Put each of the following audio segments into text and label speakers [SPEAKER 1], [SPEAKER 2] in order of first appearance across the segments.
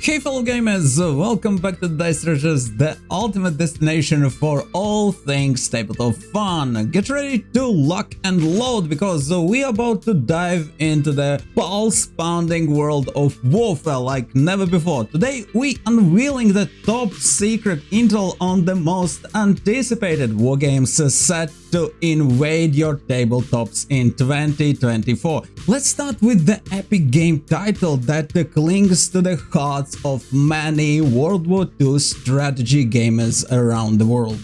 [SPEAKER 1] Hey fellow gamers, welcome back to Dice Treasures, the ultimate destination for all things tabletop fun. Get ready to lock and load because we are about to dive into the pulse-pounding world of warfare like never before. Today we unveiling the top secret intel on the most anticipated wargames set to invade your tabletops in 2024. Let's start with the epic game title that clings to the hearts of many World War II strategy gamers around the world.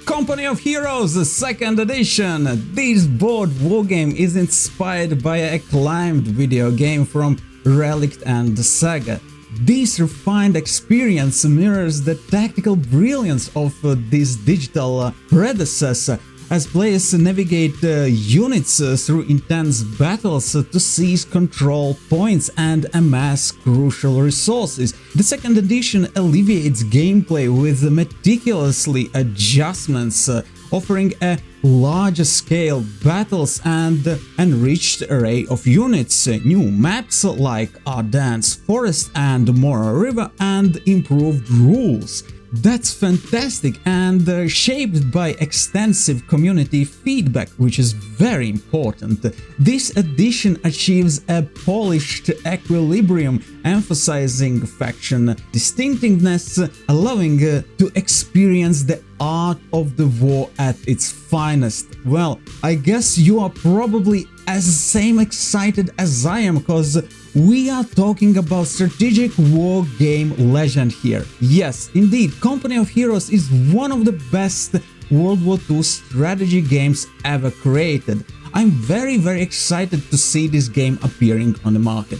[SPEAKER 1] Company of Heroes 2nd edition. This board wargame is inspired by an acclaimed video game from Relic and Saga. This refined experience mirrors the tactical brilliance of this digital predecessor, as players navigate units through intense battles to seize control points and amass crucial resources. The 2nd edition alleviates gameplay with meticulously adjustments, offering a larger scale battles and enriched array of units, new maps like Ardennes Forest and Mora River, and improved rules. That's fantastic and shaped by extensive community feedback, which is very important. This edition achieves a polished equilibrium, emphasizing faction distinctiveness, allowing to experience the art of the war at its finest. Well, I guess you are probably as same excited as I am, because we are talking about strategic war game legend here. Yes, indeed, Company of Heroes is one of the best World War II strategy games ever created. I'm very excited to see this game appearing on the market.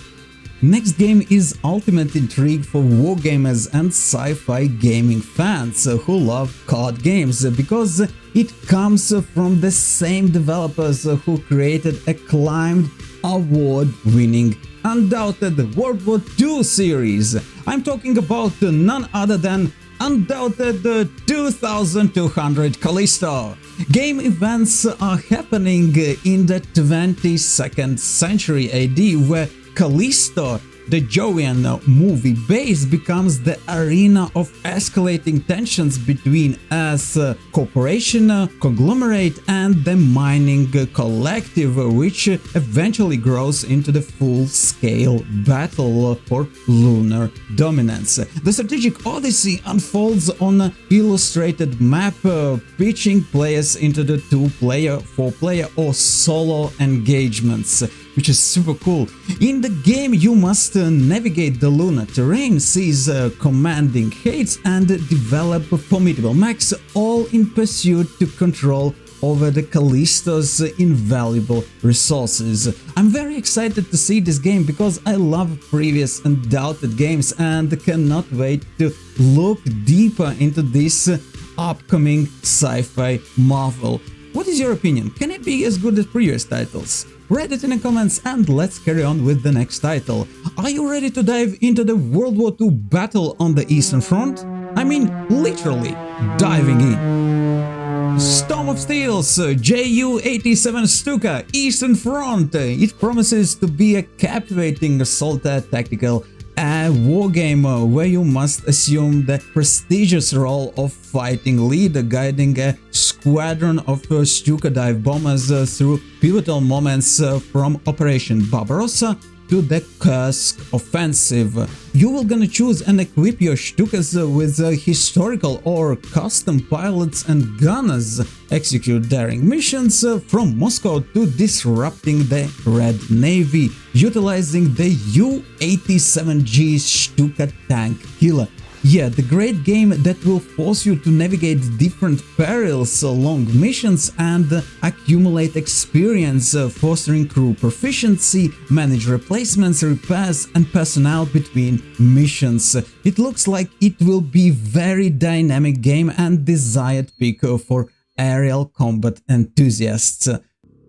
[SPEAKER 1] Next game is ultimate intrigue for wargamers and sci-fi gaming fans who love card games, because it comes from the same developers who created acclaimed, award-winning Undaunted World War II series. I'm talking about none other than Undaunted 2200 Callisto. Game events are happening in the 22nd century AD, where Callisto, the Jovian movie base, becomes the arena of escalating tensions between a corporation, conglomerate, and the mining collective, which eventually grows into the full-scale battle for lunar dominance. The strategic odyssey unfolds on an illustrated map, pitching players into the 2-player, 4-player, or solo engagements, which is super cool. In the game, you must navigate the lunar terrain, seize commanding heights, and develop formidable mechs, all in pursuit to control over the Callisto's invaluable resources. I'm very excited to see this game because I love previous Undaunted games and cannot wait to look deeper into this upcoming sci-fi marvel. What is your opinion? Can it be as good as previous titles? Write it in the comments and let's carry on with the next title. Are you ready to dive into the World War II battle on the Eastern Front? I mean, literally diving in. Storm of Steel's Ju-87 Stuka Eastern Front. It promises to be a captivating solitaire tactical wargame where you must assume the prestigious role of fighting leader, guiding a squadron of Stuka dive bombers through pivotal moments from Operation Barbarossa to the Kursk offensive. You will gonna choose and equip your Stukas with historical or custom pilots and gunners, execute daring missions from Moscow to disrupting the Red Navy, utilizing the Ju-87G Stuka tank killer. Yeah, the great game that will force you to navigate different perils, long missions, and accumulate experience, fostering crew proficiency, manage replacements, repairs, and personnel between missions. It looks like it will be very dynamic game and desired pick for aerial combat enthusiasts.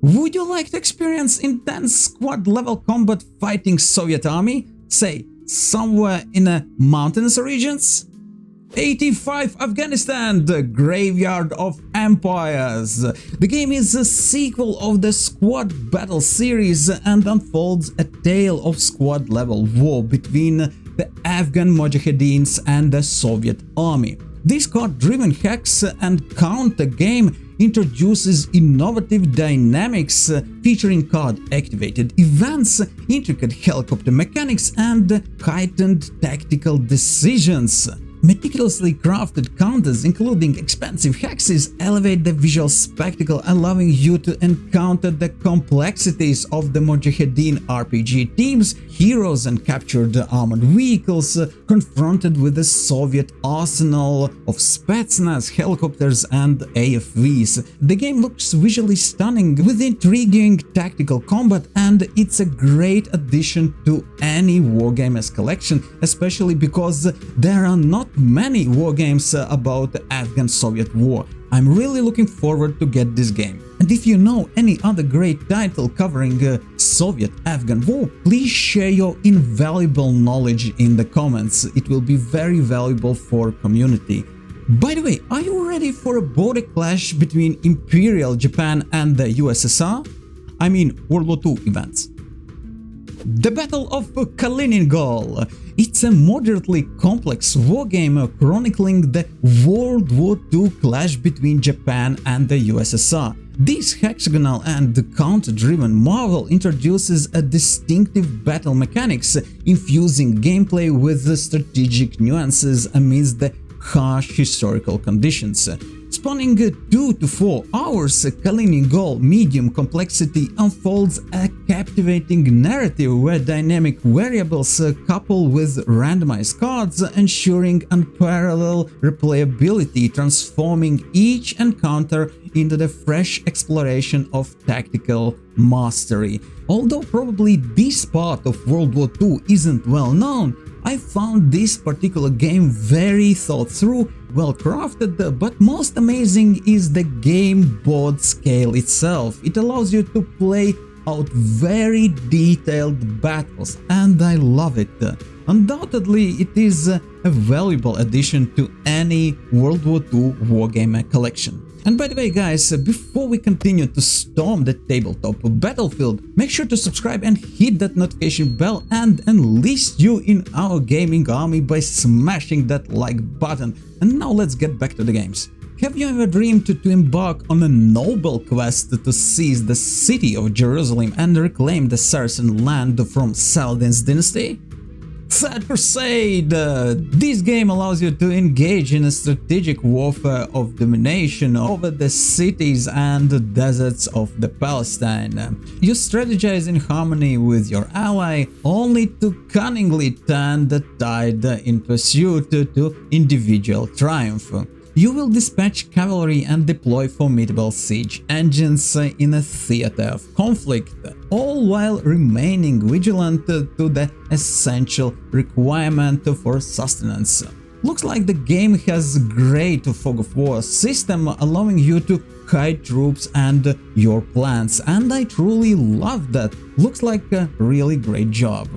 [SPEAKER 1] Would you like to experience intense squad-level combat fighting Soviet army? Say, somewhere in the mountainous regions? 85 Afghanistan, the Graveyard of Empires. The game is a sequel of the Squad Battle series and unfolds a tale of squad-level war between the Afghan Mujahideens and the Soviet army. This card-driven hex and counter game introduces innovative dynamics featuring card-activated events, intricate helicopter mechanics, and heightened tactical decisions. Meticulously crafted counters, including expensive hexes, elevate the visual spectacle, allowing you to encounter the complexities of the Mujahideen RPG teams, heroes and captured armored vehicles, confronted with the Soviet arsenal of Spetsnaz, helicopters and AFVs. The game looks visually stunning, with intriguing tactical combat, and it's a great addition to any Wargames collection, especially because there are not many wargames about the Afghan-Soviet war. I'm really looking forward to get this game. And if you know any other great title covering Soviet-Afghan war, please share your invaluable knowledge in the comments. It will be very valuable for community. By the way, are you ready for a border clash between Imperial Japan and the USSR? I mean World War II events. The Battle of Kaliningrad. It's a moderately complex wargame chronicling the World War II clash between Japan and the USSR. This hexagonal and counter-driven marvel introduces a distinctive battle mechanics, infusing gameplay with strategic nuances amidst the harsh historical conditions. Spanning 2 to 4 hours, Kaliningrad medium complexity unfolds a captivating narrative where dynamic variables couple with randomized cards, ensuring unparalleled replayability, transforming each encounter into the fresh exploration of tactical mastery. Although probably this part of World War II isn't well known, I found this particular game very thought through, well crafted, but most amazing is the game board scale itself. It allows you to play out very detailed battles, and I love it. Undoubtedly, it is a valuable addition to any World War II wargame collection. And by the way guys, before we continue to storm the tabletop battlefield, make sure to subscribe and hit that notification bell and enlist you in our gaming army by smashing that like button. And now let's get back to the games. Have you ever dreamed to embark on a noble quest to seize the city of Jerusalem and reclaim the Saracen land from Saladin's dynasty? Third Crusade! This game allows you to engage in a strategic warfare of domination over the cities and the deserts of the Palestine. You strategize in harmony with your ally, only to cunningly turn the tide in pursuit to individual triumph. You will dispatch cavalry and deploy formidable siege engines in a theater of conflict, all while remaining vigilant to the essential requirement for sustenance. Looks like the game has a great fog of war system, allowing you to hide troops and your plans, and I truly love that. Looks like a really great job.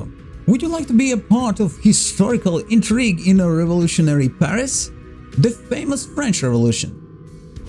[SPEAKER 1] Would you like to be a part of historical intrigue in a revolutionary Paris? The famous French Revolution.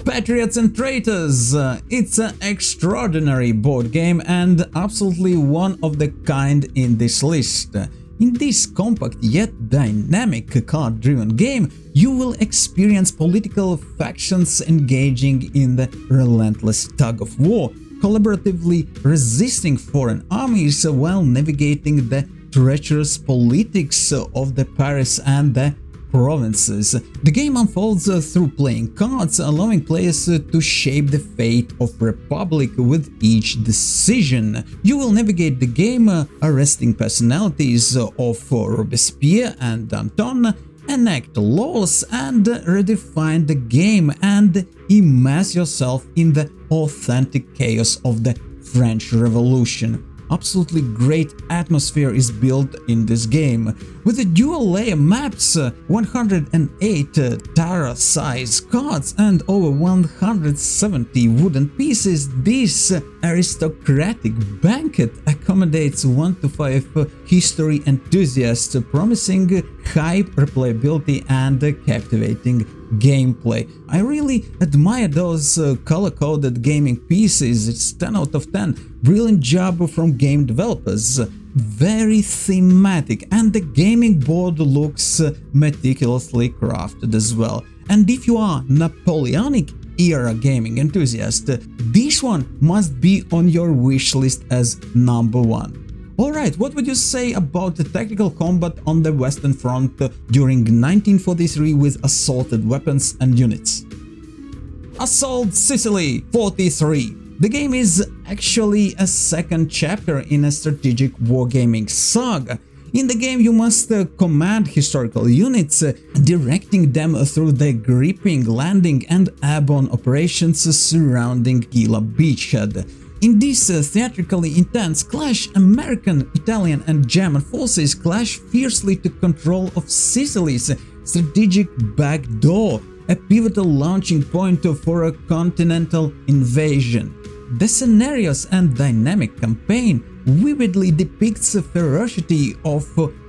[SPEAKER 1] Patriots and Traitors. It's an extraordinary board game and absolutely one of the kind in this list. In this compact yet dynamic card-driven game, you will experience political factions engaging in the relentless tug of war, collaboratively resisting foreign armies while navigating the treacherous politics of the Paris and the provinces. The game unfolds through playing cards, allowing players to shape the fate of Republic with each decision. You will navigate the game, arresting personalities of Robespierre and Danton, enact laws and redefine the game, and immerse yourself in the authentic chaos of the French Revolution. Absolutely great atmosphere is built in this game. With the dual layer maps, 108 Tara-size cards and over 170 wooden pieces, this aristocratic banquet accommodates 1 to 5 history enthusiasts, promising high replayability and captivating gameplay. I really admire those color-coded gaming pieces. It's 10 out of 10. Brilliant job from game developers. very thematic, and the gaming board looks meticulously crafted as well. And if you are Napoleonic era gaming enthusiast, this one must be on your wish list as number one. Alright, what would you say about the tactical combat on the Western Front during 1943 with assaulted weapons and units? Assault Sicily 43. The game is actually a second chapter in a strategic wargaming saga. In the game you must command historical units, directing them through the gripping landing and airborne operations surrounding Gila beachhead. In this theatrically intense clash, American, Italian and German forces clash fiercely to control of Sicily's strategic backdoor, a pivotal launching point for a continental invasion. The scenarios and dynamic campaign vividly depicts the ferocity of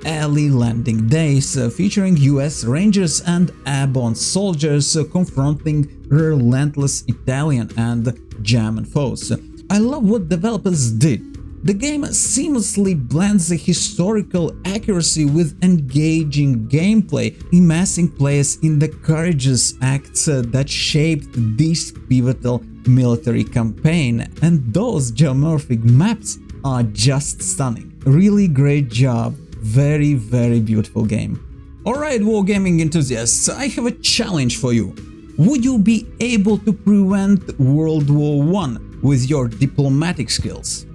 [SPEAKER 1] early landing days, featuring US Rangers and airborne soldiers confronting relentless Italian and German foes. I love what developers did. The game seamlessly blends the historical accuracy with engaging gameplay, immersing players in the courageous acts that shaped this pivotal military campaign, and those geomorphic maps are just stunning. Really great job, very beautiful game. Alright, wargaming enthusiasts, I have a challenge for you. Would you be able to prevent World War I with your diplomatic skills?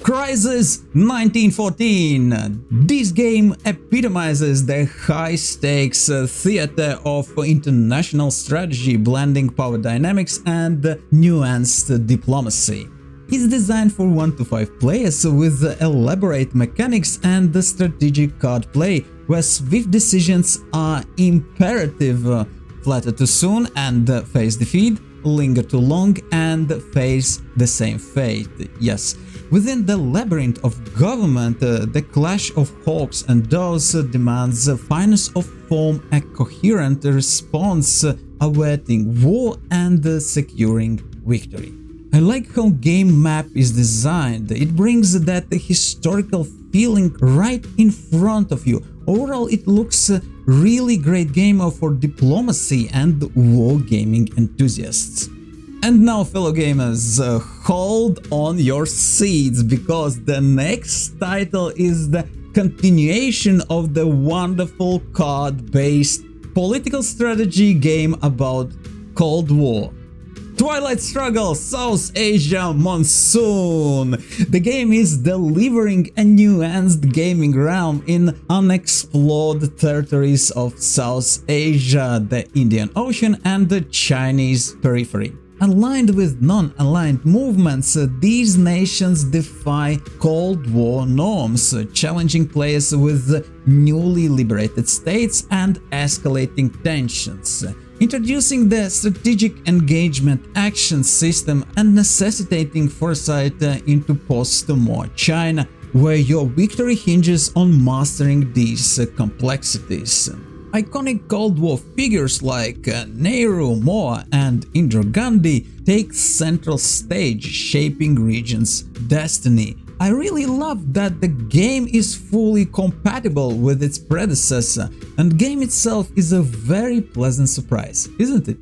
[SPEAKER 1] Crisis 1914. This game epitomizes the high-stakes theater of international strategy, blending power dynamics and nuanced diplomacy. It's designed for 1 to 5 players with elaborate mechanics and strategic card play, where swift decisions are imperative. Flatter too soon and face defeat, linger too long and face the same fate. Yes, within the labyrinth of government, the clash of hawks and doves demands finance of form a coherent response, averting war and securing victory. I like how game map is designed. It brings that historical feeling right in front of you. Overall, it looks a really great game for diplomacy and wargaming enthusiasts. And now, fellow gamers, hold on your seats, because the next title is the continuation of the wonderful card-based political strategy game about Cold War. Twilight Struggle South Asia Monsoon. The game is delivering a nuanced gaming realm in unexplored territories of South Asia, the Indian Ocean and the Chinese periphery. Aligned with non-aligned movements, these nations defy Cold War norms, challenging players with newly liberated states and escalating tensions. Introducing the strategic engagement action system and necessitating foresight into post-war China, where your victory hinges on mastering these complexities. Iconic Cold War figures like Nehru, Moore and Indira Gandhi take central stage, shaping regions' destiny. I really love that the game is fully compatible with its predecessor, and game itself is a very pleasant surprise, isn't it?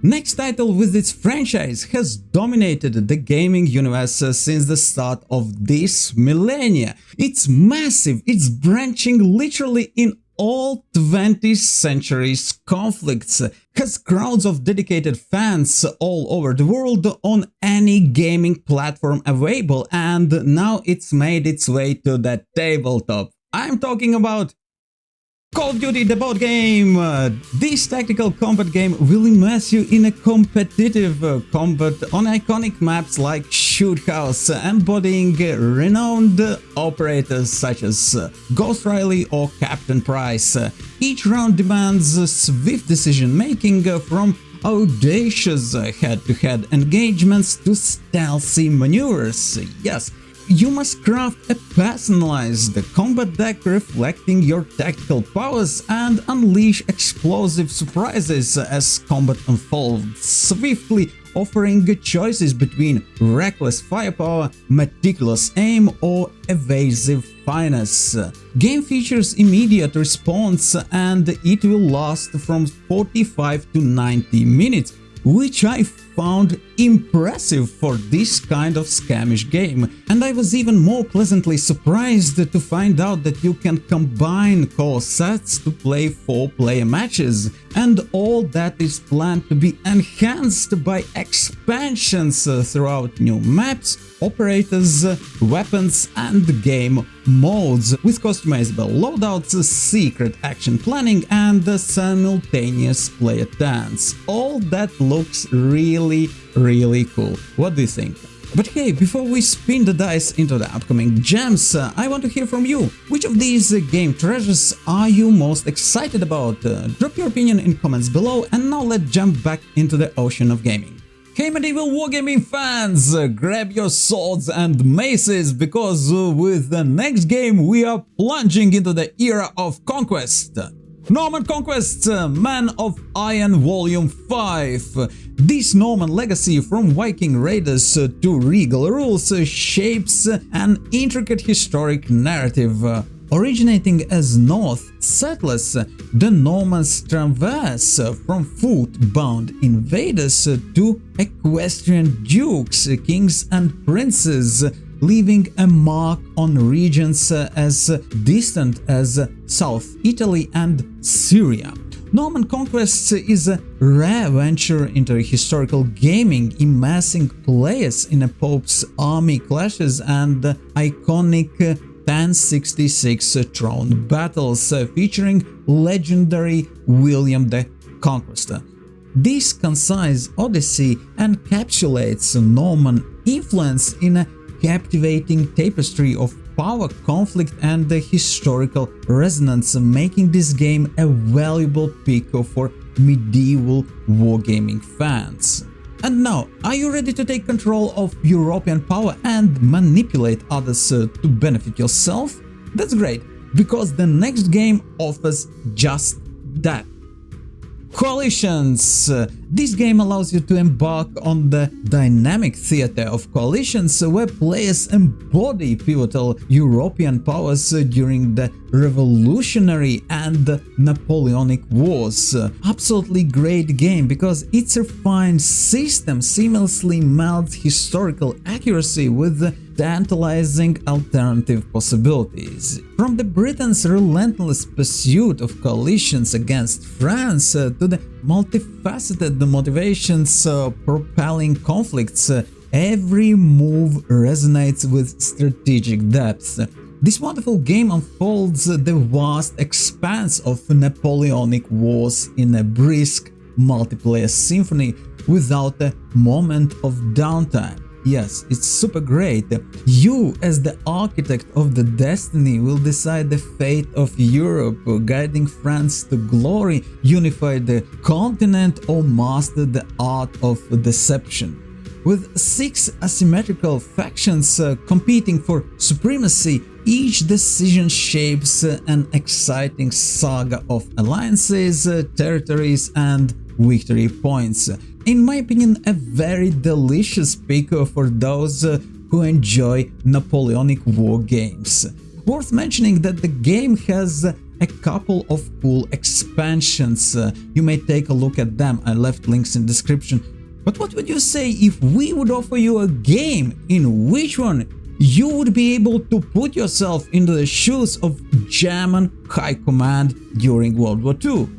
[SPEAKER 1] Next title with its franchise has dominated the gaming universe since the start of this millennia. It's massive, it's branching literally in all 20th century's conflicts, has crowds of dedicated fans all over the world on any gaming platform available, and now it's made its way to the tabletop. I'm talking about Call of Duty, the board game! This tactical combat game will immerse you in a competitive combat on iconic maps like Shoot House, embodying renowned operators such as Ghost Riley or Captain Price. Each round demands swift decision-making, from audacious head-to-head engagements to stealthy maneuvers. Yes, you must craft a personalized combat deck reflecting your tactical powers and unleash explosive surprises as combat unfolds, swiftly offering choices between reckless firepower, meticulous aim, or evasive finesse. Game features immediate response and it will last from 45 to 90 minutes, which I found impressive for this kind of skirmish game, and I was even more pleasantly surprised to find out that you can combine core sets to play 4-player matches, and all that is planned to be enhanced by expansions throughout new maps, operators, weapons and game modes, with customizable loadouts, secret action planning and simultaneous player turns. All that looks really cool. What do you think? But hey, before we spin the dice into the upcoming gems, I want to hear from you. Which of these game treasures are you most excited about? Drop your opinion in comments below, and now let's jump back into the ocean of gaming. Hey medieval wargaming fans, grab your swords and maces, because with the next game we are plunging into the era of conquest. Norman Conquest, Man of Iron Volume 5. This Norman legacy from Viking raiders to regal rules shapes an intricate historic narrative. Originating as North settlers, the Normans traverse from foot-bound invaders to equestrian dukes, kings and princes, leaving a mark on regions as distant as South Italy and Syria. Norman Conquest is a rare venture into historical gaming, immersing players in a Pope's army clashes and iconic 1066 throne battles featuring legendary William the Conqueror. This concise odyssey encapsulates Norman influence in a captivating tapestry of power, conflict and historical resonance, making this game a valuable pick for medieval wargaming fans. And now, are you ready to take control of European power and manipulate others to benefit yourself? That's great, because the next game offers just that. Coalitions. This game allows you to embark on the dynamic theater of coalitions, where players embody pivotal European powers during the Revolutionary and Napoleonic Wars. Absolutely great game, because its refined system seamlessly melds historical accuracy with tantalizing alternative possibilities. From the Britain's relentless pursuit of coalitions against France to the multifaceted motivations propelling conflicts, every move resonates with strategic depth. This wonderful game unfolds the vast expanse of Napoleonic Wars in a brisk multiplayer symphony without a moment of downtime. Yes, it's super great. You, as the architect of the destiny, will decide the fate of Europe, guiding France to glory, unify the continent, or master the art of deception. With 6 asymmetrical factions competing for supremacy, each decision shapes an exciting saga of alliances, territories, and victory points. In my opinion, a very delicious pick for those who enjoy Napoleonic war games. Worth mentioning that the game has a couple of cool expansions. You may take a look at them, I left links in the description. But what would you say if we would offer you a game in which one you would be able to put yourself into the shoes of German High Command during World War II?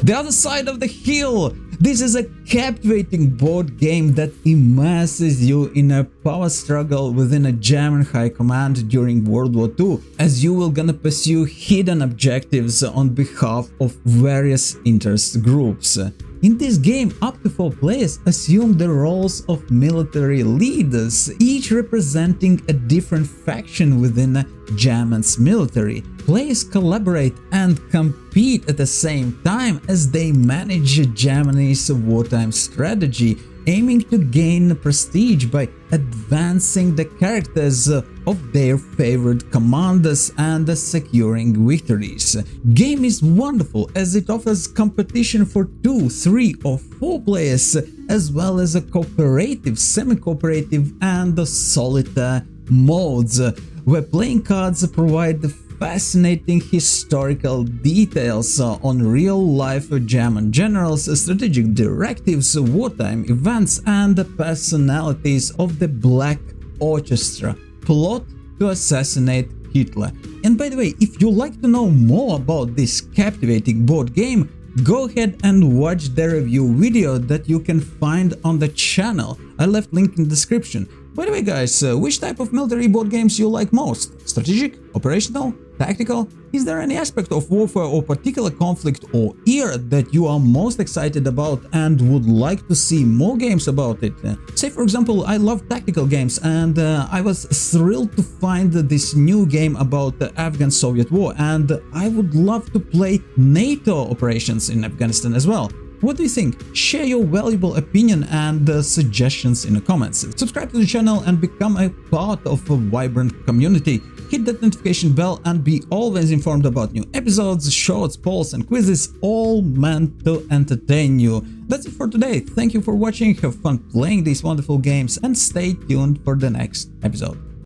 [SPEAKER 1] The Other Side of the Hill. This is a captivating board game that immerses you in a power struggle within a German high command during World War II, as you will gonna pursue hidden objectives on behalf of various interest groups. In this game, up to 4 players assume the roles of military leaders, each representing a different faction within a German's military. Players collaborate and compete at the same time as they manage Germany's wartime strategy, aiming to gain prestige by advancing the characters of their favorite commanders and securing victories. Game is wonderful as it offers competition for 2, 3 or 4 players, as well as a cooperative, semi-cooperative and solitaire modes, where playing cards provide fascinating historical details on real-life German generals, strategic directives, wartime events, and the personalities of the Black Orchestra plot to assassinate Hitler. And by the way, if you like to know more about this captivating board game, go ahead and watch the review video that you can find on the channel. I left link in the description. By the way guys, which type of military board games you like most? Strategic? Operational? Tactical? Is there any aspect of warfare or particular conflict or era that you are most excited about and would like to see more games about it? Say for example, I love tactical games and I was thrilled to find this new game about the Afghan-Soviet war, and I would love to play NATO operations in Afghanistan as well. What do you think? Share your valuable opinion and suggestions in the comments. Subscribe to the channel and become a part of a vibrant community. Hit that notification bell and be always informed about new episodes, shorts, polls and quizzes, all meant to entertain you. That's it for today. Thank you for watching, have fun playing these wonderful games and stay tuned for the next episode.